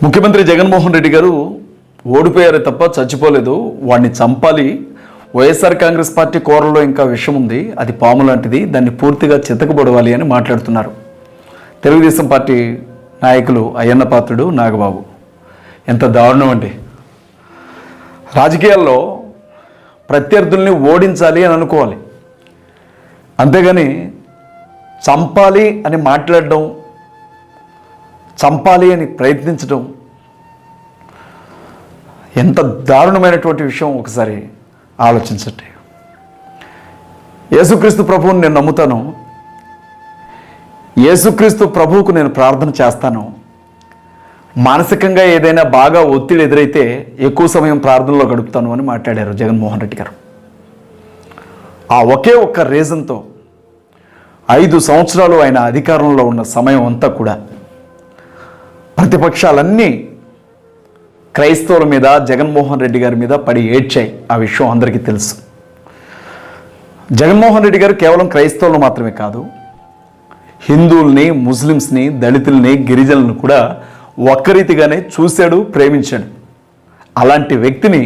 ముఖ్యమంత్రి జగన్మోహన్ రెడ్డి గారు ఓడిపోయారే తప్ప చచ్చిపోలేదు. వాడిని చంపాలి. వైఎస్ఆర్ కాంగ్రెస్ పార్టీ కూరలో ఇంకా విషం ఉంది, అది పాము లాంటిది, దాన్ని పూర్తిగా చితకబడవాలి అని మాట్లాడుతున్నారు తెలుగుదేశం పార్టీ నాయకులు అయ్యన్న పాత్రుడు, నాగబాబు. ఎంత దారుణం అండి. రాజకీయాల్లో ప్రత్యర్థుల్ని ఓడించాలి అని అనుకోవాలి, అంతేగాని చంపాలి అని మాట్లాడడం, చంపాలి అని ప్రయత్నించడం ఎంత దారుణమైనటువంటి విషయం ఒకసారి ఆలోచించండి. యేసుక్రీస్తు ప్రభువుని నేను నమ్ముతాను, యేసుక్రీస్తు ప్రభువుకు నేను ప్రార్థన చేస్తాను. మానసికంగా ఏదైనా బాగా ఒత్తిడి ఎదురైతే ఎక్కువ సమయం ప్రార్థనలో గడుపుతాను అని మాట్లాడారు జగన్మోహన్ రెడ్డి గారు. ఆ ఒకే ఒక్క రీజన్తో 5 సంవత్సరాలు ఆయన అధికారంలో ఉన్న సమయం అంతా కూడా ప్రతిపక్షాలన్నీ క్రైస్తవుల మీద, జగన్మోహన్ రెడ్డి గారి మీద పడి ఏడ్చాయి. ఆ విషయం అందరికీ తెలుసు. జగన్మోహన్ రెడ్డి గారు కేవలం క్రైస్తవులు మాత్రమే కాదు, హిందువుల్ని, ముస్లిమ్స్ని, దళితుల్ని, గిరిజనులను కూడా ఒక్కరీతిగానే చూశాడు, ప్రేమించాడు. అలాంటి వ్యక్తిని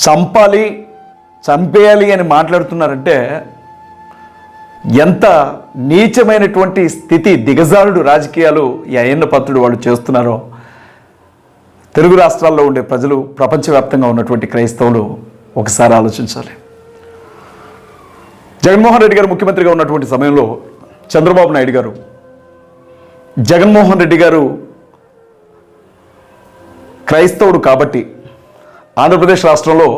చంపాలి, చంపేయాలి అని మాట్లాడుతున్నారంటే ఎంత నీచమైనటువంటి స్థితి, దిగజారుడు రాజకీయాలు ఈ అయ్యన్న పాత్రుడు వాళ్ళు చేస్తున్నారో తెలుగు రాష్ట్రాల్లో ఉండే ప్రజలు, ప్రపంచవ్యాప్తంగా ఉన్నటువంటి క్రైస్తవులు ఒకసారి ఆలోచించాలి. జగన్మోహన్ రెడ్డి గారు ముఖ్యమంత్రిగా ఉన్నటువంటి సమయంలో చంద్రబాబు నాయుడు గారు, జగన్మోహన్ రెడ్డి గారు క్రైస్తవుడు కాబట్టి ఆంధ్రప్రదేశ్ రాష్ట్రంలో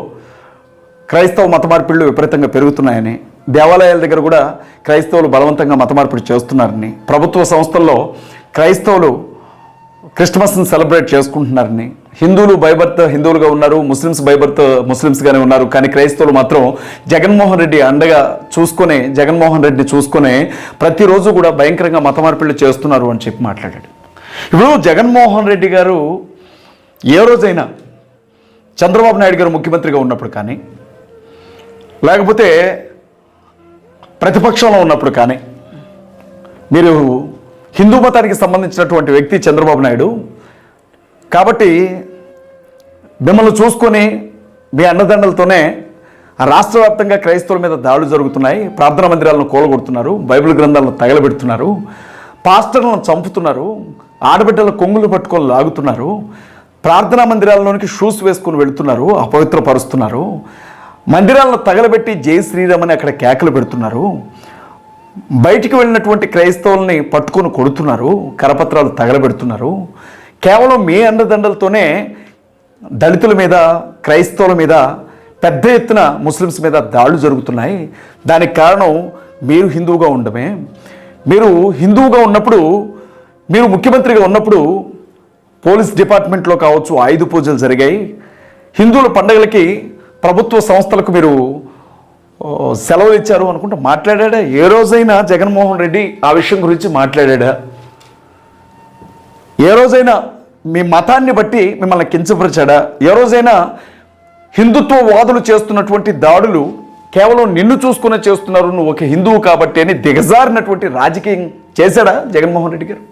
క్రైస్తవ మత మార్పిళ్ళు విపరీతంగా పెరుగుతున్నాయని, దేవాలయాల దగ్గర కూడా క్రైస్తవులు బలవంతంగా మత మార్పిడి చేస్తున్నారని, ప్రభుత్వ సంస్థల్లో క్రైస్తవులు క్రిస్మస్ని సెలబ్రేట్ చేసుకుంటున్నారని, హిందువులు బైబర్త్ హిందువులుగా ఉన్నారు, ముస్లిమ్స్ బైబర్త్ ముస్లిమ్స్గానే ఉన్నారు, కానీ క్రైస్తవులు మాత్రం జగన్మోహన్ రెడ్డి అండగా చూసుకొని, జగన్మోహన్ రెడ్డిని చూసుకొని ప్రతిరోజు కూడా భయంకరంగా మత మార్పిళ్ళు చేస్తున్నారు అని చెప్పి మాట్లాడాడు. ఇప్పుడు జగన్మోహన్ రెడ్డి గారు ఏ రోజైనా చంద్రబాబు నాయుడు గారు ముఖ్యమంత్రిగా ఉన్నప్పుడు కానీ, లేకపోతే ప్రతిపక్షంలో ఉన్నప్పుడు కానీ, మీరు హిందూ మతానికి సంబంధించినటువంటి వ్యక్తి చంద్రబాబు నాయుడు కాబట్టి మిమ్మల్ని చూసుకొని మీ అండదండలతోనే రాష్ట్ర వ్యాప్తంగా క్రైస్తవుల మీద దాడులు జరుగుతున్నాయి, ప్రార్థనా మందిరాలను కూలగొడుతున్నారు, బైబిల్ గ్రంథాలను తగలబెడుతున్నారు, పాస్టర్లను చంపుతున్నారు, ఆడబిడ్డల కొంగులు పట్టుకొని లాగుతున్నారు, ప్రార్థనా మందిరాల్లోనికి షూస్ వేసుకుని వెళుతున్నారు, అపవిత్రపరుస్తున్నారు, మందిరాలను తగలబెట్టి జై శ్రీరామ్ అని అక్కడ కేకలు పెడుతున్నారు, బయటికి వెళ్ళినటువంటి క్రైస్తవుల్ని పట్టుకొని కొడుతున్నారు, కరపత్రాలు తగలబెడుతున్నారు. కేవలం మీ అండదండలతోనే దళితుల మీద, క్రైస్తవుల మీద, పెద్ద ఎత్తున ముస్లిమ్స్ మీద దాడులు జరుగుతున్నాయి. దానికి కారణం మీరు హిందువుగా ఉండమే. మీరు హిందువుగా ఉన్నప్పుడు, మీరు ముఖ్యమంత్రిగా ఉన్నప్పుడు పోలీస్ డిపార్ట్మెంట్లో కావచ్చు ఆయుధ పూజలు జరిగాయి. హిందువుల పండుగలకి ప్రభుత్వ సంస్థలకు మీరు సెలవులు ఇచ్చారు అనుకుంటా మాట్లాడా? ఏ రోజైనా జగన్మోహన్ రెడ్డి ఆ విషయం గురించి మాట్లాడా? ఏ రోజైనా మీ మతాన్ని బట్టి మిమ్మల్ని కించపరిచాడా? ఏ రోజైనా హిందుత్వవాదులు చేస్తున్నటువంటి దాడులు కేవలం నిన్ను చూసుకునే చేస్తున్నారు, నువ్వు ఒక హిందువు కాబట్టి అని దిగజారినటువంటి రాజకీయం చేశాడా జగన్మోహన్ రెడ్డి గారు?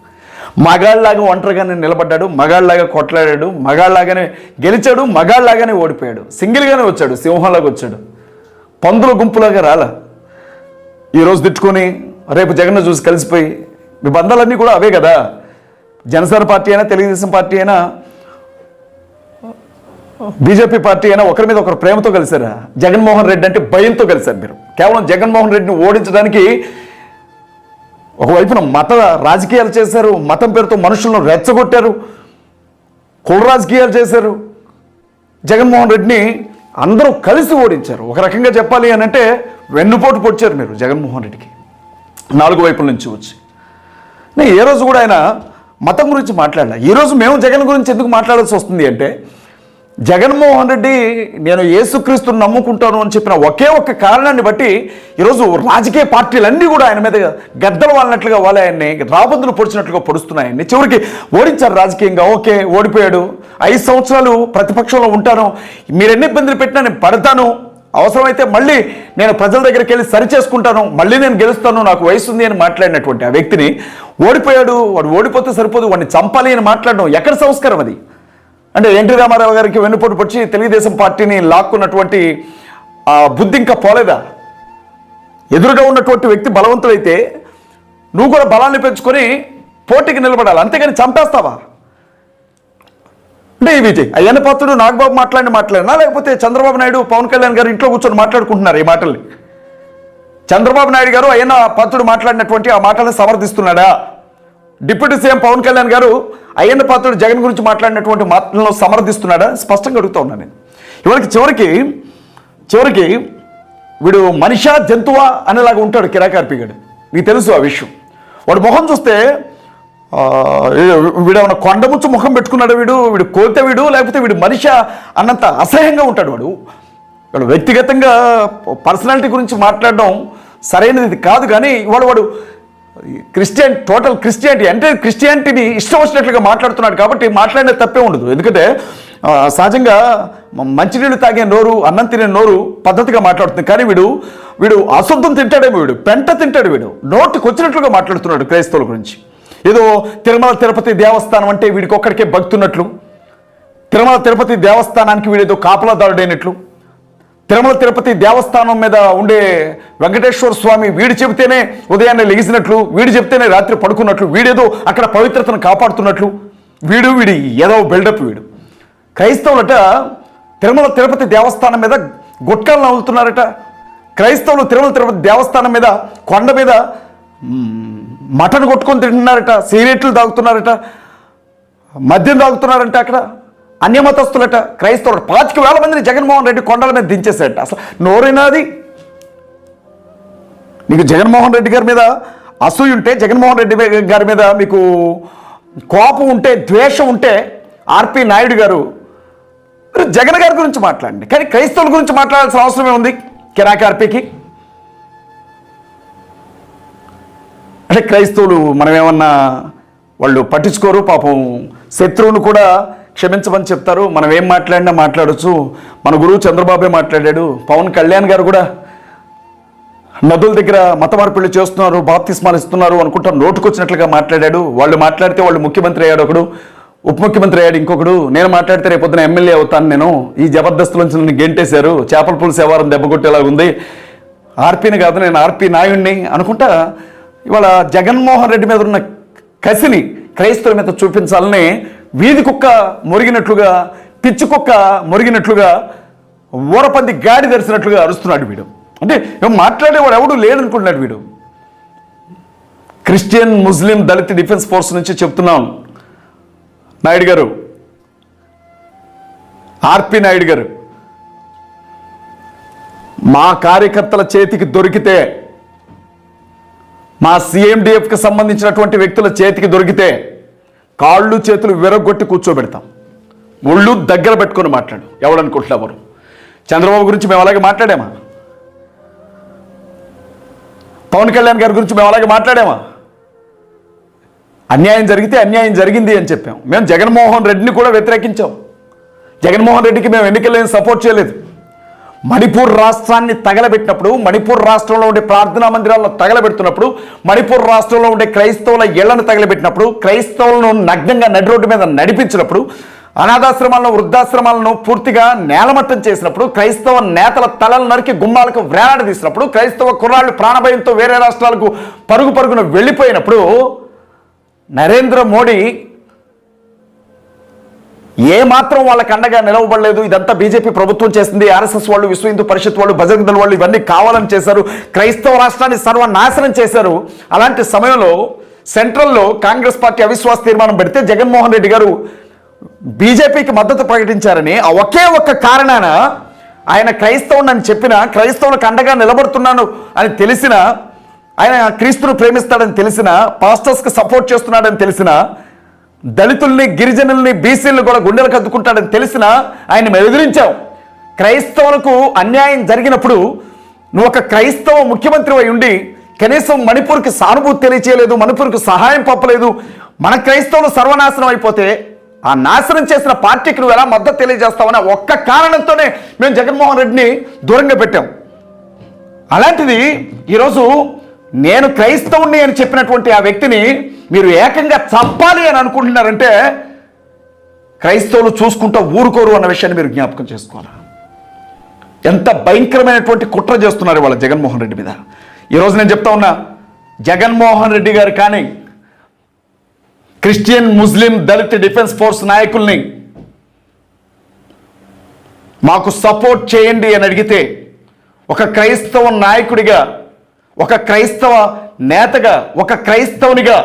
మగాళ్ళలాగా ఒంటరిగానే నిలబడ్డాడు, మగాళ్ళలాగా కొట్లాడాడు, మగాళ్ళలాగానే గెలిచాడు, మగాళ్ళలాగానే ఓడిపోయాడు, సింగిల్గానే వచ్చాడు, సింహంలాగా వచ్చాడు, పందుల గుంపులాగా రాలా. ఈరోజు తిట్టుకొని రేపు జగన్ చూసి కలిసిపోయి, మీ బంధాలన్నీ కూడా అవే కదా. జనసేన పార్టీ అయినా, తెలుగుదేశం పార్టీ అయినా, బీజేపీ పార్టీ అయినా ఒకరి మీద ఒకరు ప్రేమతో కలిసారా? జగన్మోహన్ రెడ్డి అంటే భయంతో కలిశారు మీరు. కేవలం జగన్మోహన్ రెడ్డిని ఓడించడానికి ఒకవైపున మత రాజకీయాలు చేశారు, మతం పేరుతో మనుషులను రెచ్చగొట్టారు, కుల రాజకీయాలు చేశారు. జగన్మోహన్ రెడ్డిని అందరూ కలిసి ఓడించారు. ఒక రకంగా చెప్పాలి అని అంటే వెన్నుపోటు పొడిచారు మీరు జగన్మోహన్ రెడ్డికి 4 వైపుల నుంచి వచ్చి. ఏ రోజు కూడా ఆయన మతం గురించి మాట్లాడాల. ఈరోజు మేము జగన్ గురించి ఎందుకు మాట్లాడాల్సి వస్తుంది అంటే, జగన్మోహన్ రెడ్డి నేను యేసుక్రీస్తుని నమ్ముకుంటాను అని చెప్పిన ఒకే ఒక్క కారణాన్ని బట్టి ఈరోజు రాజకీయ పార్టీలన్నీ కూడా ఆయన మీద గద్దలు వాలినట్లుగా వాళ్ళ ఆయన్ని రాబందులు పొడిచినట్లుగా పొడుస్తున్నాయని చివరికి ఓడించారు రాజకీయంగా. ఓకే, ఓడిపోయాడు, 5 సంవత్సరాలు ప్రతిపక్షంలో ఉంటాను, మీరు ఎన్ని ఇబ్బందులు పెట్టినా నేను పడతాను అవసరమైతే మళ్ళీ నేను ప్రజల దగ్గరికి వెళ్ళి సరి చేసుకుంటాను, మళ్ళీ నేను గెలుస్తాను, నాకు వయసు ఉంది అని మాట్లాడినటువంటి ఆ వ్యక్తిని ఓడిపోయాడు, వాడు ఓడిపోతే సరిపోదు, వాడిని చంపాలి అని మాట్లాడడం ఎక్కడ సంస్కారం అది? అంటే ఎన్టీ రామారావు గారికి వెన్నుపోటు పొడిచి తెలుగుదేశం పార్టీని లాక్కున్నటువంటి బుద్ధి ఇంకా పోలేదా? ఎదురుగా ఉన్నటువంటి వ్యక్తి బలవంతుడైతే నువ్వు కూడా బలాన్ని పెంచుకొని పోటీకి నిలబడాలి, అంతేగాని చంపేస్తావా? అంటే విజయ్ అయ్యన్న పాత్రుడు నాగబాబు మాట్లాడినా లేకపోతే చంద్రబాబు నాయుడు పవన్ కళ్యాణ్ గారు ఇంట్లో కూర్చొని మాట్లాడుకుంటున్నారు ఈ మాటల్ని? చంద్రబాబు నాయుడు గారు అయ్యన్న పాత్రుడు మాట్లాడినటువంటి ఆ మాటలను సమర్థిస్తున్నాడా? డిప్యూటీ సీఎం పవన్ కళ్యాణ్ గారు అయ్యన్న పాత్రుడు జగన్ గురించి మాట్లాడినటువంటి మాటలను సమర్థిస్తున్నాడా? స్పష్టంగా అడుగుతా ఉన్నాను నేను. ఇవాళకి చివరికి వీడు మనిషా జంతువా అనేలాగా ఉంటాడు కిరాకార్పి గారు. మీకు తెలుసు ఆ విషయం. వాడు మొహం చూస్తే వీడేమన్నా కొండముచ్చు ముఖం పెట్టుకున్నాడు, వీడు కోతే లేకపోతే వీడు మనిషి అన్నంత అసహ్యంగా ఉంటాడు వాడు వ్యక్తిగతంగా పర్సనాలిటీ గురించి మాట్లాడడం సరైనది కాదు. కానీ వాడు టోటల్ క్రిస్టియానిటీ అంటే క్రిస్టియానిటీని ఇష్టం వచ్చినట్లుగా మాట్లాడుతున్నాడు కాబట్టి మాట్లాడిన తప్పే ఉండదు. ఎందుకంటే సహజంగా మంచినీళ్ళు తాగే నోరు, అన్నం తినే నోరు పద్ధతిగా మాట్లాడుతుంది. కానీ వీడు అశుద్ధం తింటాడేమో, వీడు పెంట తింటాడు, వీడు నోటికి వచ్చినట్లుగా మాట్లాడుతున్నాడు క్రైస్తవుల గురించి. ఏదో తిరుమల తిరుపతి దేవస్థానం అంటే వీడికి ఒక్కడికే భక్తున్నట్లు, తిరుమల తిరుపతి దేవస్థానానికి వీడేదో కాపలాదారుడైనట్లు, తిరుమల తిరుపతి దేవస్థానం మీద ఉండే వెంకటేశ్వర స్వామి వీడు చెబితేనే ఉదయాన్నే లెగిసినట్లు, వీడు చెబితేనే రాత్రి పడుకున్నట్లు, వీడేదో అక్కడ పవిత్రతను కాపాడుతున్నట్లు వీడి ఏదో బిల్డప్ వీడు. క్రైస్తవులట తిరుమల తిరుపతి దేవస్థానం మీద గుట్కాలు నవ్వుతున్నారట. క్రైస్తవులు తిరుమల తిరుపతి దేవస్థానం మీద కొండ మీద మటన్ కొట్టుకొని తింటున్నారట, సిగరెట్లు తాగుతున్నారట, మద్యం తాగుతున్నారంట. అక్కడ అన్యమతస్తులట క్రైస్తవులు 25,000 మందిని జగన్మోహన్ రెడ్డి కొండల మీద దించేశారట. అసలు నోరైనా అది? మీకు జగన్మోహన్ రెడ్డి గారి మీద అసూయ ఉంటే, జగన్మోహన్ రెడ్డి గారి మీద మీకు కోపం ఉంటే, ద్వేషం ఉంటే, ఆర్పి నాయుడు గారు జగన్ గారి గురించి మాట్లాడండి. కానీ క్రైస్తవుల గురించి మాట్లాడాల్సిన అవసరమే ఉంది కిరాకార్పికి? అంటే క్రైస్తవులు మనమేమన్నా వాళ్ళు పట్టించుకోరు, పాపం శత్రువును కూడా క్షమించమని చెప్తారు. మనం ఏం మాట్లాడినా మాట్లాడచ్చు. మన గురువు చంద్రబాబే మాట్లాడాడు. పవన్ కళ్యాణ్ గారు కూడా నదుల దగ్గర మత మార్పిళ్ళు చేస్తున్నారు, బాప్తిస్మాలు ఇస్తున్నారు అనుకుంటా నోటుకొచ్చినట్లుగా మాట్లాడాడు. వాళ్ళు మాట్లాడితే వాళ్ళు ముఖ్యమంత్రి అయ్యాడు ఒకడు, ఉప ముఖ్యమంత్రి అయ్యాడు ఇంకొకడు. నేను మాట్లాడితే రేపొద్దున ఎమ్మెల్యే అవుతాను నేను, ఈ జబర్దస్తులోంచి నన్ను గెంటేశారు, చేపల పులుసు వ్యవహారం దెబ్బకొట్టేలాగా ఉంది, ఆర్పీని కాదు నేను ఆర్పీ నాయుడిని అనుకుంటా ఇవాళ జగన్మోహన్ రెడ్డి మీద ఉన్న కసిని క్రైస్తవుల మీద చూపించాలని వీధి కుక్క మొరిగినట్లుగా, పిచ్చి కుక్క మొరిగినట్లుగా, ఊరపంది గాడి తెరిచినట్లుగా అరుస్తున్నాడు వీడు. అంటే మాట్లాడేవాడు ఎవడు లేడనుకుంటున్నాడు వీడు. క్రిస్టియన్, ముస్లిం, దళిత డిఫెన్స్ ఫోర్స్ నుంచి చెప్తున్నాం, నాయుడు గారు, ఆర్పి నాయుడు గారు, మా కార్యకర్తల చేతికి దొరికితే, మా సిఎండిఎఫ్కి సంబంధించినటువంటి వ్యక్తుల చేతికి దొరికితే కాళ్ళు చేతులు విరగొట్టి కూర్చోబెడతాం. ఒళ్ళు దగ్గర పెట్టుకొని మాట్లాడు. ఎవడనుకుంటున్నావు? చంద్రబాబు గురించి మేము అలాగే మాట్లాడామా? పవన్ కళ్యాణ్ గారి గురించి మేము అలాగే మాట్లాడామా? అన్యాయం జరిగితే అన్యాయం జరిగింది అని చెప్పాం. మేము జగన్మోహన్ రెడ్డిని కూడా వ్యతిరేకించాం. జగన్మోహన్ రెడ్డికి మేము ఎన్నికల్లో సపోర్ట్ చేయలేదు. మణిపూర్ రాష్ట్రాన్ని తగలబెట్టినప్పుడు, మణిపూర్ రాష్ట్రంలో ఉండే ప్రార్థనా మందిరాలను తగలబెడుతున్నప్పుడు, మణిపూర్ రాష్ట్రంలో ఉండే క్రైస్తవుల ఇళ్లను తగలబెట్టినప్పుడు, క్రైస్తవులను నగ్నంగా నడి రోడ్డు మీద నడిపించినప్పుడు, అనాథాశ్రమాలను, వృద్ధాశ్రమాలను పూర్తిగా నేలమట్టం చేసినప్పుడు, క్రైస్తవ నేతల తలలు నరికి గుమ్మాలకు వేలాడదీసినప్పుడు, క్రైస్తవ కుర్రాళ్ళు ప్రాణభయంతో వేరే రాష్ట్రాలకు పరుగున వెళ్ళిపోయినప్పుడు నరేంద్ర మోడీ ఏమాత్రం వాళ్ళకి అండగా నిలవబడలేదు. ఇదంతా బీజేపీ ప్రభుత్వం చేసింది, ఆర్ఎస్ఎస్ వాళ్ళు, విశ్వ హిందూ పరిషత్ వాళ్ళు, బజరంగ దళ్ వాళ్ళు ఇవన్నీ కావాలని చేశారు, క్రైస్తవ రాష్ట్రాన్ని సర్వనాశనం చేశారు. అలాంటి సమయంలో సెంట్రల్లో కాంగ్రెస్ పార్టీ అవిశ్వాస తీర్మానం పెడితే జగన్మోహన్ రెడ్డి గారు బీజేపీకి మద్దతు ప్రకటించారని ఆ ఒకే ఒక్క కారణాన ఆయన క్రైస్తవుని అని చెప్పిన, క్రైస్తవులకు అండగా నిలబడుతున్నాను అని తెలిసిన, ఆయన క్రీస్తును ప్రేమిస్తాడని తెలిసిన, పాస్టర్స్కి సపోర్ట్ చేస్తున్నాడని తెలిసిన, దళితుల్ని, గిరిజనుల్ని, బీసీలను కూడా గుండెలకు అద్దుకుంటాడని తెలిసిన ఆయన మేము ఎదిరించావు. క్రైస్తవులకు అన్యాయం జరిగినప్పుడు నువ్వు ఒక క్రైస్తవ ముఖ్యమంత్రి అయి ఉండి కనీసం మణిపూర్కి సానుభూతి తెలియచేయలేదు, మణిపూర్కి సహాయం పంపలేదు. మన క్రైస్తవులు సర్వనాశనం అయిపోతే ఆ నాశనం చేసిన పార్టీకి నువ్వు ఎలా మద్దతు తెలియజేస్తావని ఒక్క కారణంతోనే మేము జగన్మోహన్ రెడ్డిని దూరంగా పెట్టాం. అలాంటిది ఈరోజు నేను క్రైస్తవుని అని చెప్పినటువంటి ఆ వ్యక్తిని మీరు ఏకంగా చంపాలి అని అనుకుంటున్నారంటే క్రైస్తవులు చూసుకుంటూ ఊరుకోరు అన్న విషయాన్ని మీరు జ్ఞాపకం చేసుకోవాలి. ఎంత భయంకరమైనటువంటి కుట్ర చేస్తున్నారు వాళ్ళ జగన్మోహన్ రెడ్డి మీద. ఈరోజు నేను చెప్తా ఉన్నా, జగన్మోహన్ రెడ్డి గారు కానీ క్రిస్టియన్, ముస్లిం, దళిత డిఫెన్స్ ఫోర్స్ నాయకుల్ని మాకు సపోర్ట్ చేయండి అని అడిగితే ఒక క్రైస్తవ నాయకుడిగా, ఒక క్రైస్తవ నేతగా, ఒక క్రైస్తవునిగా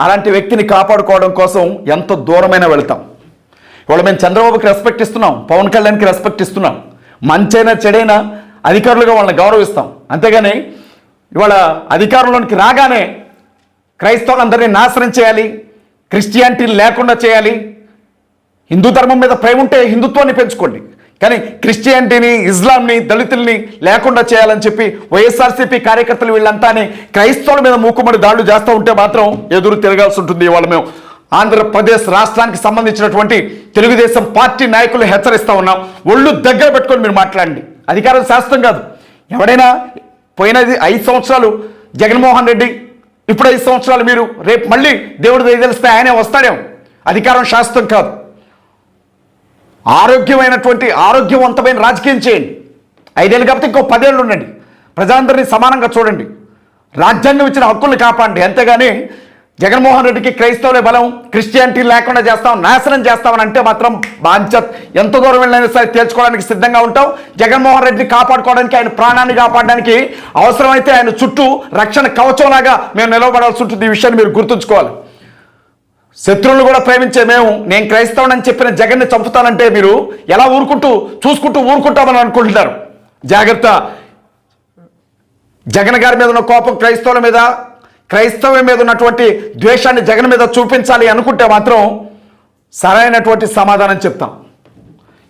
అలాంటి వ్యక్తిని కాపాడుకోవడం కోసం ఎంత దూరమైనా వెళ్తాం. ఇవాళ మేము చంద్రబాబుకి రెస్పెక్ట్ ఇస్తున్నాం, పవన్ కళ్యాణ్కి రెస్పెక్ట్ ఇస్తున్నాం, మంచైనా చెడైనా అధికారులుగా వాళ్ళని గౌరవిస్తాం. అంతేగాని ఇవాళ అధికారంలోనికి రాగానే క్రైస్తవులందరినీ నాశనం చేయాలి, క్రిస్టియానిటీ లేకుండా చేయాలి, హిందూ ధర్మం మీద ప్రేమ ఉంటే హిందుత్వాన్ని పెంచుకోండి, కానీ క్రిస్టియానిటీని, ఇస్లాంని, దళితుల్ని లేకుండా చేయాలని చెప్పి వైఎస్ఆర్సీపీ కార్యకర్తలు వీళ్ళంతాని క్రైస్తవుల మీద మూకుమ్మడి దాడులు చేస్తూ ఉంటే మాత్రం ఎదురు తిరగాల్సి ఉంటుంది. ఇవాళ మేము ఆంధ్రప్రదేశ్ రాష్ట్రానికి సంబంధించినటువంటి తెలుగుదేశం పార్టీ నాయకులు హెచ్చరిస్తూ ఉన్నాం, ఒళ్ళు దగ్గర పెట్టుకొని మీరు మాట్లాడండి. అధికారం శాశ్వతం కాదు. ఎవడైనా పోయినది 5 సంవత్సరాలు జగన్మోహన్ రెడ్డి, ఇప్పుడు 5 సంవత్సరాలు మీరు, రేపు మళ్ళీ దేవుడు దయదలిస్తే ఆయనే వస్తాడేమో. అధికారం శాశ్వతం కాదు. ఆరోగ్యవంతమైన రాజకీయం చేయండి. 5 ఏళ్ళు కాబట్టి ఇంకో 10 ఏళ్ళు ఉండండి. ప్రజలందరినీ సమానంగా చూడండి, రాజ్యాంగం ఇచ్చిన హక్కుల్ని కాపాడండి. అంతేగాని జగన్మోహన్ రెడ్డికి క్రైస్తవులే బలం, క్రిస్టియానిటీ లేకుండా చేస్తాం, నాశనం చేస్తామని అంటే మాత్రం బాంచత్ ఎంత దూరం వెళ్ళినా సరే తేల్చుకోవడానికి సిద్ధంగా ఉంటాం. జగన్మోహన్ రెడ్డిని కాపాడుకోవడానికి, ఆయన ప్రాణాన్ని కాపాడడానికి అవసరమైతే ఆయన చుట్టూ రక్షణ కవచంలాగా మేము నిలవబడాల్సి ఉంటుంది. ఈ విషయాన్ని మీరు గుర్తుంచుకోవాలి. శత్రువులు కూడా ప్రేమించే మేము, నేను క్రైస్తవునని చెప్పిన జగన్ని చంపుతానంటే మీరు ఎలా చూసుకుంటూ ఊరుకుంటామని అనుకుంటున్నారు. జాగ్రత్త. జగన్ గారి మీద ఉన్న కోపం క్రైస్తవం మీద ఉన్నటువంటి ద్వేషాన్ని జగన్ మీద చూపించాలి అనుకుంటే మాత్రం సరైనటువంటి సమాధానం చెప్తాం.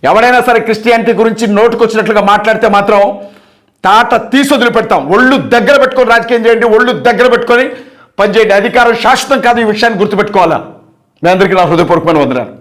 ఎవడైనా సరే క్రిస్టియానిటీ గురించి నోటుకొచ్చినట్లుగా మాట్లాడితే మాత్రం తాట తీసి వదిలిపెడతాం. ఒళ్ళు దగ్గర పెట్టుకొని రాజకీయం చేయండి, ఒళ్ళు దగ్గర పెట్టుకొని పనిచేయండి. అధికారం శాశ్వతం కాదు, ఈ విషయాన్ని గుర్తుపెట్టుకోవాలా. మీ అందరికీ నా హృదయపూర్వకమైన వందనాలు.